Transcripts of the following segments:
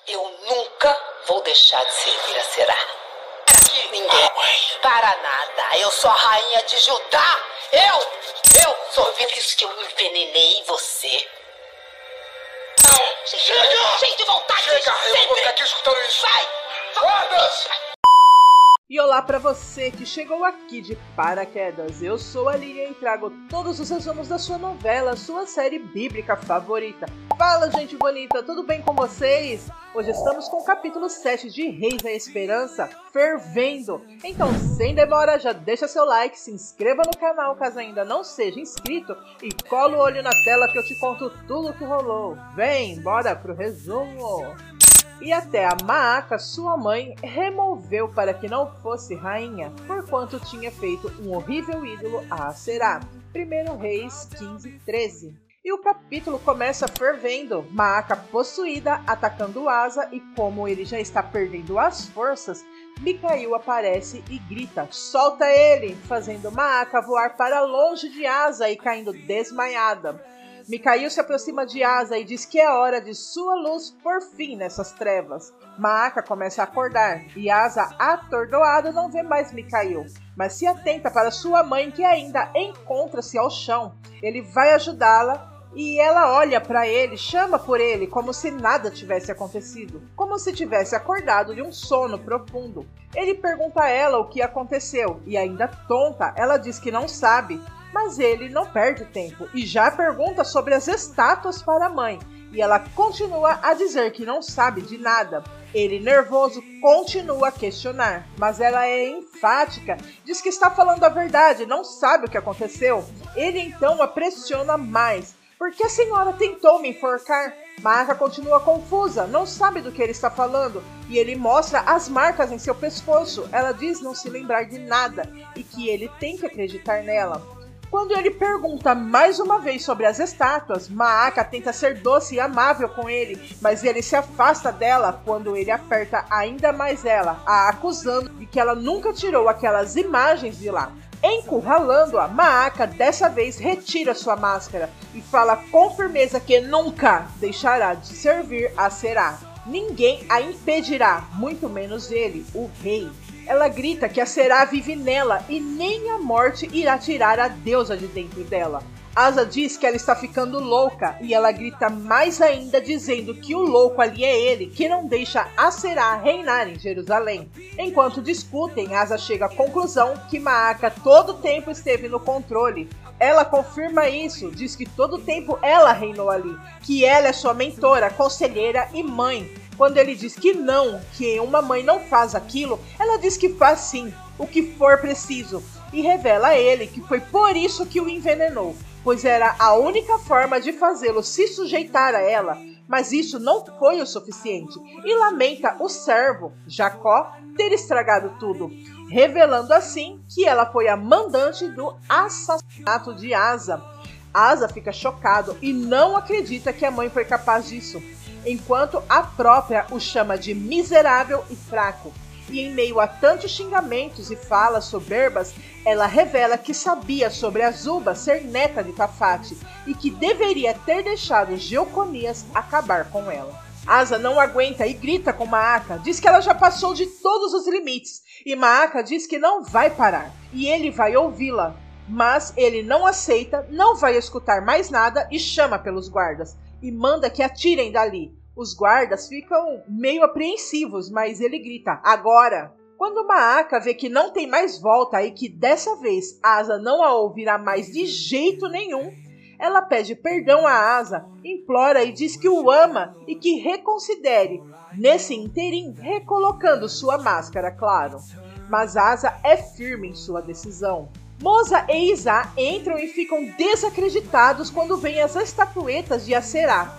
Eu nunca vou deixar de servir a Será. Aqui ninguém para nada. Eu sou a rainha de Judá. Eu sou por isso que eu envenenei você. Chega! Cheio de vontade. Chega! Eu não vou ficar aqui escutando isso. Vai! E olá pra você que chegou aqui de paraquedas, eu sou a Lilian e trago todos os resumos da sua novela, sua série bíblica favorita. Fala, gente bonita, tudo bem com vocês? Hoje estamos com o capítulo 7 de Reis da Esperança, fervendo. Então, sem demora, já deixa seu like, se inscreva no canal caso ainda não seja inscrito e cola o olho na tela que eu te conto tudo o que rolou. Vem, bora pro resumo! E até a Maaca, sua mãe, removeu para que não fosse rainha, porquanto tinha feito um horrível ídolo a Aserá. 1 Reis 15:13. E o capítulo começa fervendo, Maaca possuída, atacando Asa, e como ele já está perdendo as forças, Micael aparece e grita, solta ele, fazendo Maaca voar para longe de Asa e caindo desmaiada. Micael se aproxima de Asa e diz que é hora de sua luz por fim nessas trevas. Maaca começa a acordar e Asa, atordoado, não vê mais Micael, mas se atenta para sua mãe que ainda encontra-se ao chão. Ele vai ajudá-la e ela olha para ele, chama por ele como se nada tivesse acontecido, como se tivesse acordado de um sono profundo. Ele pergunta a ela o que aconteceu e ainda tonta, ela diz que não sabe. Mas ele não perde tempo e já pergunta sobre as estátuas para a mãe. E ela continua a dizer que não sabe de nada. Ele, nervoso, continua a questionar. Mas ela é enfática, diz que está falando a verdade, não sabe o que aconteceu. Ele então a pressiona mais. Por que a senhora tentou me enforcar? Maaca continua confusa, não sabe do que ele está falando. E ele mostra as marcas em seu pescoço. Ela diz não se lembrar de nada e que ele tem que acreditar nela. Quando ele pergunta mais uma vez sobre as estátuas, Maaca tenta ser doce e amável com ele, mas ele se afasta dela quando ele aperta ainda mais ela, a acusando de que ela nunca tirou aquelas imagens de lá. Encurralando-a, Maaca dessa vez retira sua máscara e fala com firmeza que nunca deixará de servir a Será. Ninguém a impedirá, muito menos ele, o rei. Ela grita que a Será vive nela e nem a morte irá tirar a deusa de dentro dela. Asa diz que ela está ficando louca e ela grita mais ainda dizendo que o louco ali é ele, que não deixa a Será reinar em Jerusalém. Enquanto discutem, Asa chega à conclusão que Maaca todo o tempo esteve no controle. Ela confirma isso, diz que todo o tempo ela reinou ali, que ela é sua mentora, conselheira e mãe. Quando ele diz que não, que uma mãe não faz aquilo, ela diz que faz sim, o que for preciso, e revela a ele que foi por isso que o envenenou, pois era a única forma de fazê-lo se sujeitar a ela, mas isso não foi o suficiente, e lamenta o servo, Jacó, ter estragado tudo, revelando assim que ela foi a mandante do assassinato de Asa. Asa fica chocado e não acredita que a mãe foi capaz disso, enquanto a própria o chama de miserável e fraco. E em meio a tantos xingamentos e falas soberbas, ela revela que sabia sobre Azuba ser neta de Tafate e que deveria ter deixado Jeoconias acabar com ela. Asa não aguenta e grita com Maaca, diz que ela já passou de todos os limites, e Maaca diz que não vai parar, e ele vai ouvi-la. Mas ele não aceita, não vai escutar mais nada e chama pelos guardas e manda que atirem dali. Os guardas ficam meio apreensivos, mas ele grita, agora! Quando Maaca vê que não tem mais volta e que dessa vez Asa não a ouvirá mais de jeito nenhum, ela pede perdão a Asa, implora e diz que o ama e que reconsidere, nesse interim recolocando sua máscara, claro. Mas Asa é firme em sua decisão. Moza e Isá entram e ficam desacreditados quando veem as estatuetas de Aserá.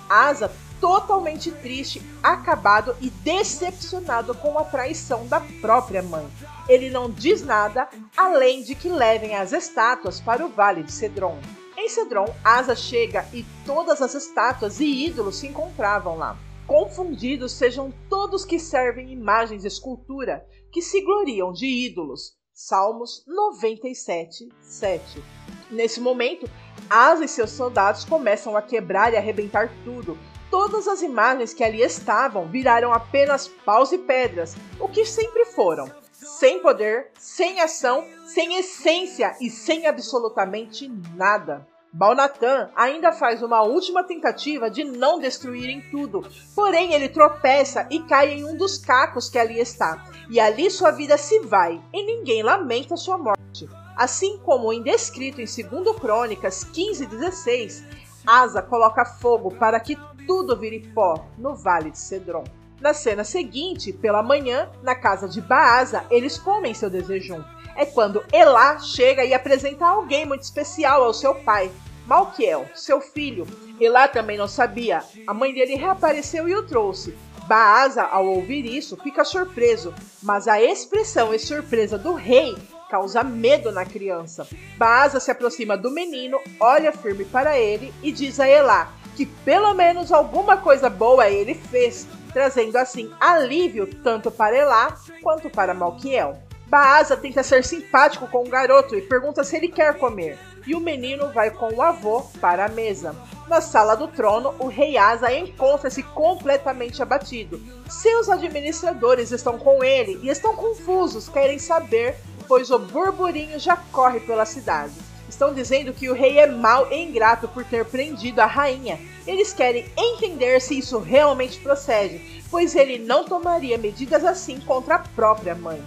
Asa, totalmente triste, acabado e decepcionado com a traição da própria mãe. Ele não diz nada, além de que levem as estátuas para o Vale de Cedron. Em Cedron, Asa chega e todas as estátuas e ídolos se encontravam lá. Confundidos sejam todos que servem imagens de escultura, que se gloriam de ídolos. Salmos 97:7. Nesse momento, Asa e seus soldados começam a quebrar e arrebentar tudo, todas as imagens que ali estavam viraram apenas paus e pedras, o que sempre foram. Sem poder, sem ação, sem essência e sem absolutamente nada. Balnatan ainda faz uma última tentativa de não destruírem tudo, porém ele tropeça e cai em um dos cacos que ali está, e ali sua vida se vai, e ninguém lamenta sua morte. Assim como descrito em 2 Crônicas 15:16, Asa coloca fogo para que tudo vire pó no Vale de Cedron. Na cena seguinte, pela manhã, na casa de Baasa, eles comem seu desejum. É quando Elá chega e apresenta alguém muito especial ao seu pai, Malquiel, seu filho. Elá também não sabia. A mãe dele reapareceu e o trouxe. Baasa, ao ouvir isso, fica surpreso, mas a expressão e surpresa do rei causa medo na criança. Baasa se aproxima do menino, olha firme para ele e diz a Elá que pelo menos alguma coisa boa ele fez, trazendo assim alívio tanto para Elá quanto para Malquiel. Baasa tenta ser simpático com o garoto e pergunta se ele quer comer, e o menino vai com o avô para a mesa. Na sala do trono, o rei Asa encontra-se completamente abatido. Seus administradores estão com ele e estão confusos, querem saber, pois o burburinho já corre pela cidade. Estão dizendo que o rei é mau e ingrato por ter prendido a rainha. Eles querem entender se isso realmente procede, pois ele não tomaria medidas assim contra a própria mãe.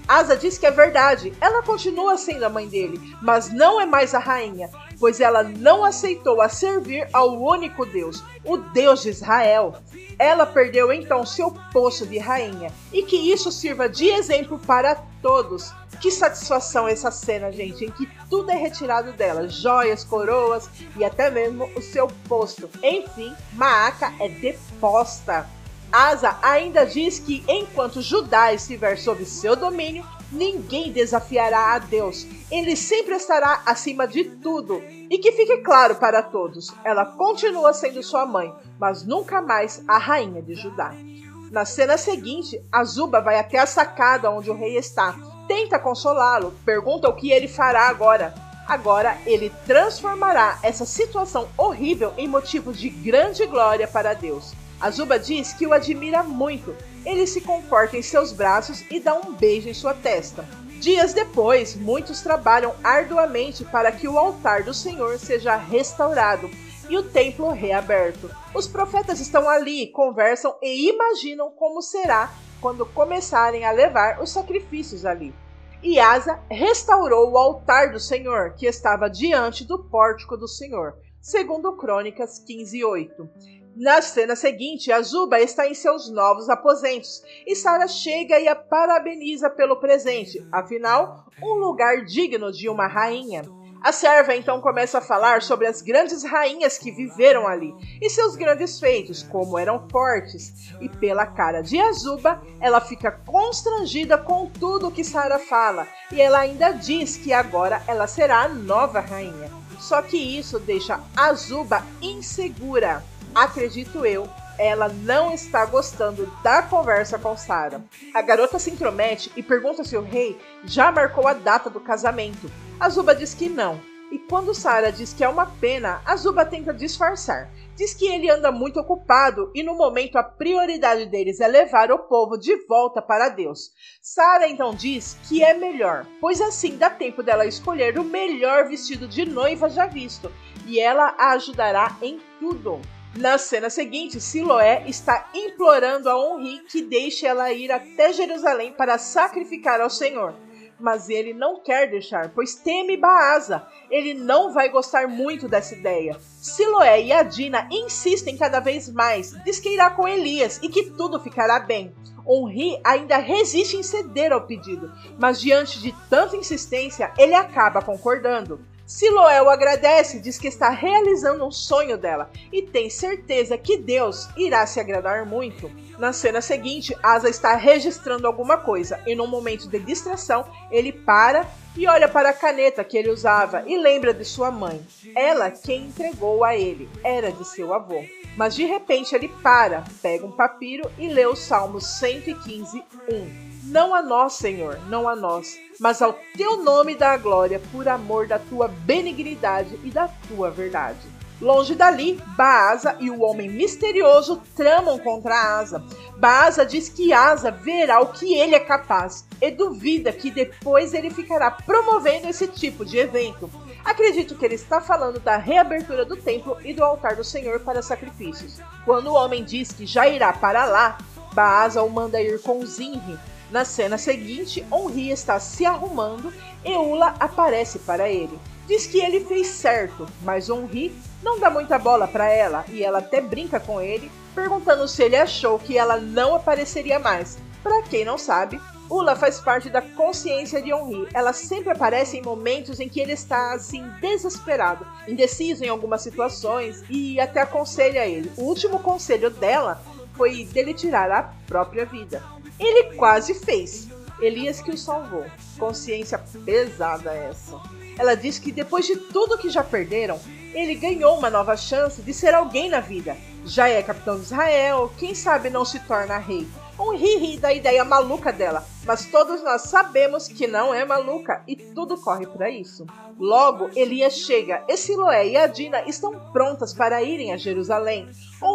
Asa diz que é verdade, ela continua sendo a mãe dele, mas não é mais a rainha, pois ela não aceitou a servir ao único Deus, o Deus de Israel. Ela perdeu então seu posto de rainha, e que isso sirva de exemplo para todos. Que satisfação essa cena, gente, em que tudo é retirado dela, joias, coroas e até mesmo o seu posto. Enfim, Maaca é deposta. Asa ainda diz que enquanto Judá estiver sob seu domínio, ninguém desafiará a Deus. Ele sempre estará acima de tudo. E que fique claro para todos, ela continua sendo sua mãe, mas nunca mais a rainha de Judá. Na cena seguinte, Azuba vai até a sacada onde o rei está. Tenta consolá-lo, pergunta o que ele fará agora. Agora ele transformará essa situação horrível em motivo de grande glória para Deus. Azuba diz que o admira muito. Ele se comporta em seus braços e dá um beijo em sua testa. Dias depois, muitos trabalham arduamente para que o altar do Senhor seja restaurado e o templo reaberto. Os profetas estão ali, conversam e imaginam como será quando começarem a levar os sacrifícios ali. E Asa restaurou o altar do Senhor, que estava diante do pórtico do Senhor, segundo Crônicas 15:8. Na cena seguinte, Azuba está em seus novos aposentos e Sara chega e a parabeniza pelo presente, afinal, um lugar digno de uma rainha. A serva então começa a falar sobre as grandes rainhas que viveram ali e seus grandes feitos, como eram fortes, e pela cara de Azuba, ela fica constrangida com tudo que Sara fala e ela ainda diz que agora ela será a nova rainha. Só que isso deixa Azuba insegura. Acredito eu, ela não está gostando da conversa com Sara. A garota se intromete e pergunta se o rei já marcou a data do casamento. Azuba diz que não. E quando Sara diz que é uma pena, Azuba tenta disfarçar. Diz que ele anda muito ocupado e no momento a prioridade deles é levar o povo de volta para Deus. Sara então diz que é melhor, pois assim dá tempo dela escolher o melhor vestido de noiva já visto. E ela a ajudará em tudo. Na cena seguinte, Siloé está implorando a Onri que deixe ela ir até Jerusalém para sacrificar ao Senhor. Mas ele não quer deixar, pois teme Baasa. Ele não vai gostar muito dessa ideia. Siloé e Adina insistem cada vez mais, diz que irá com Elias e que tudo ficará bem. Onri ainda resiste em ceder ao pedido, mas diante de tanta insistência, ele acaba concordando. Siloé o agradece, diz que está realizando um sonho dela e tem certeza que Deus irá se agradar muito. Na cena seguinte, Asa está registrando alguma coisa e num momento de distração, ele para e olha para a caneta que ele usava e lembra de sua mãe. Ela quem entregou a ele, era de seu avô. Mas de repente ele para, pega um papiro e lê o Salmo 115:1. Não a nós, Senhor, não a nós, mas ao teu nome dá a glória por amor da tua benignidade e da tua verdade. Longe dali, Baasa e o homem misterioso tramam contra Asa. Baasa diz que Asa verá o que ele é capaz e duvida que depois ele ficará promovendo esse tipo de evento. Acredito que ele está falando da reabertura do templo e do altar do Senhor para sacrifícios. Quando o homem diz que já irá para lá, Baasa o manda ir com Zinri. Na cena seguinte, Onri está se arrumando e Ula aparece para ele. Diz que ele fez certo, mas Onri não dá muita bola para ela e ela até brinca com ele, perguntando se ele achou que ela não apareceria mais. Para quem não sabe, Ula faz parte da consciência de Onri. Ela sempre aparece em momentos em que ele está assim desesperado, indeciso em algumas situações e até aconselha ele. O último conselho dela foi dele tirar a própria vida. Ele quase fez. Elias que o salvou. Consciência pesada essa. Ela diz que depois de tudo que já perderam, ele ganhou uma nova chance de ser alguém na vida. Já é capitão de Israel, quem sabe não se torna rei. Ri da ideia maluca dela, mas todos nós sabemos que não é maluca e tudo corre para isso. Logo, Elias chega e Siloé e Adina estão prontas para irem a Jerusalém.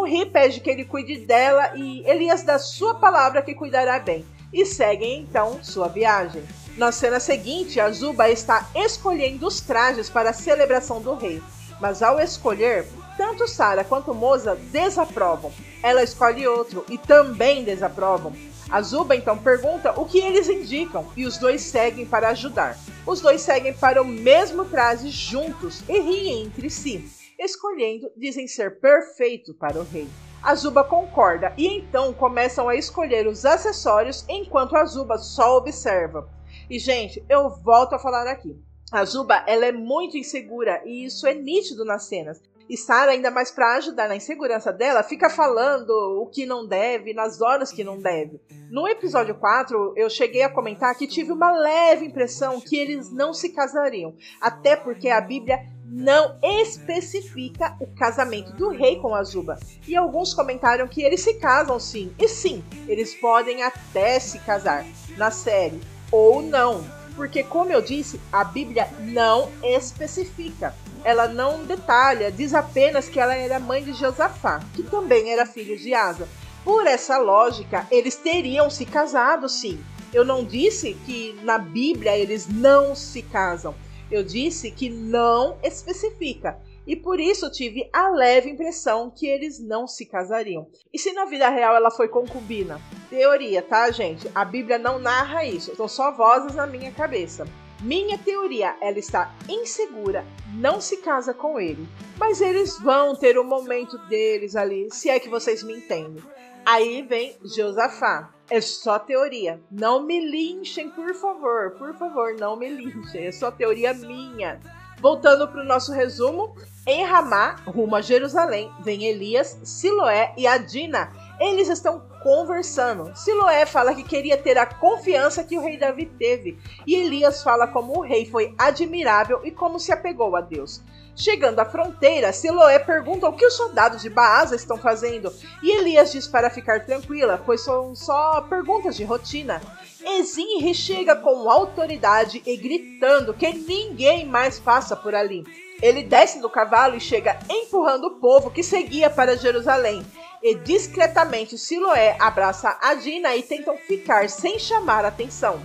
Ri pede que ele cuide dela e Elias dá sua palavra que cuidará bem. E seguem então sua viagem. Na cena seguinte, Azuba está escolhendo os trajes para a celebração do rei. Mas ao escolher, tanto Sara quanto Moza desaprovam. Ela escolhe outro e também desaprovam. Azuba então pergunta o que eles indicam e os dois seguem para ajudar. Os dois seguem para o mesmo traje juntos e riem entre si. Escolhendo, dizem ser perfeito para o rei. Azuba concorda e então começam a escolher os acessórios enquanto Azuba só observa. E gente, eu volto a falar aqui. Azuba, ela é muito insegura e isso é nítido nas cenas. E Sara, ainda mais para ajudar na insegurança dela, fica falando o que não deve, nas horas que não deve. No episódio 4, eu cheguei a comentar que tive uma leve impressão que eles não se casariam. Até porque a Bíblia não especifica o casamento do rei com Azuba. E alguns comentaram que eles se casam sim. E sim, eles podem até se casar na série. Ou não. Porque, como eu disse, a Bíblia não especifica. Ela não detalha, diz apenas que ela era mãe de Josafá, que também era filho de Asa. Por essa lógica, eles teriam se casado sim. Eu não disse que na Bíblia eles não se casam. Eu disse que não especifica. E por isso tive a leve impressão que eles não se casariam. E se na vida real ela foi concubina? Teoria, tá, gente? A Bíblia não narra isso. São só vozes na minha cabeça. Minha teoria, ela está insegura, não se casa com ele. Mas eles vão ter o momento deles ali, se é que vocês me entendem. Aí vem Josafá. É só teoria. Não me linchem, por favor. Por favor, não me linchem. É só teoria minha. Voltando para o nosso resumo, em Ramá, rumo a Jerusalém, vem Elias, Siloé e Adina. Eles estão conversando. Siloé fala que queria ter a confiança que o rei Davi teve. E Elias fala como o rei foi admirável e como se apegou a Deus. Chegando à fronteira, Siloé pergunta o que os soldados de Baasa estão fazendo. E Elias diz para ficar tranquila, pois são só perguntas de rotina. E Zinri chega com autoridade e gritando que ninguém mais passa por ali. Ele desce do cavalo e chega empurrando o povo que seguia para Jerusalém. E discretamente Siloé abraça Adina e tentam ficar sem chamar atenção.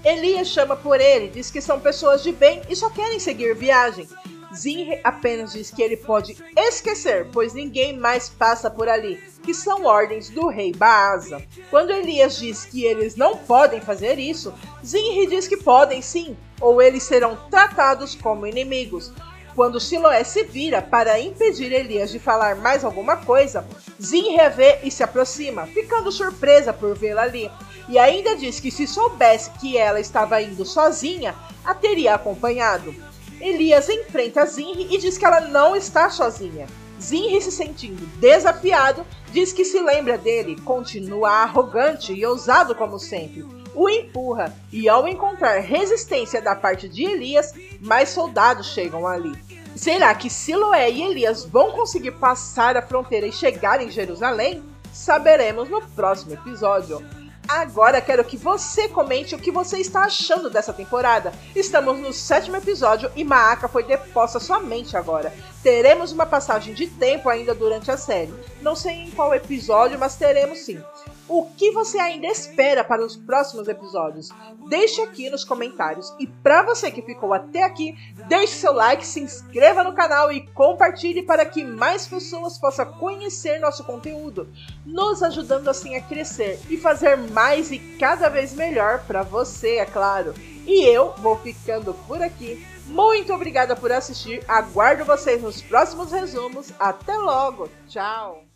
Elias chama por ele, diz que são pessoas de bem e só querem seguir viagem. Zinri apenas diz que ele pode esquecer, pois ninguém mais passa por ali, que são ordens do rei Baasa. Quando Elias diz que eles não podem fazer isso, Zinri diz que podem sim, ou eles serão tratados como inimigos. Quando Siloé se vira para impedir Elias de falar mais alguma coisa, Zinri a vê e se aproxima, ficando surpresa por vê-la ali. E ainda diz que se soubesse que ela estava indo sozinha, a teria acompanhado. Elias enfrenta Zinri e diz que ela não está sozinha. Zinri, se sentindo desafiado, diz que se lembra dele, continua arrogante e ousado como sempre. O empurra e ao encontrar resistência da parte de Elias, mais soldados chegam ali. Será que Siloé e Elias vão conseguir passar a fronteira e chegar em Jerusalém? Saberemos no próximo episódio. Agora quero que você comente o que você está achando dessa temporada. Estamos no 7º episódio e Maaka foi deposta somente agora. Teremos uma passagem de tempo ainda durante a série. Não sei em qual episódio, mas teremos sim. O que você ainda espera para os próximos episódios? Deixe aqui nos comentários. E para você que ficou até aqui, deixe seu like, se inscreva no canal e compartilhe para que mais pessoas possam conhecer nosso conteúdo, nos ajudando assim a crescer e fazer mais e cada vez melhor para você, é claro. E eu vou ficando por aqui. Muito obrigada por assistir. Aguardo vocês nos próximos resumos. Até logo. Tchau.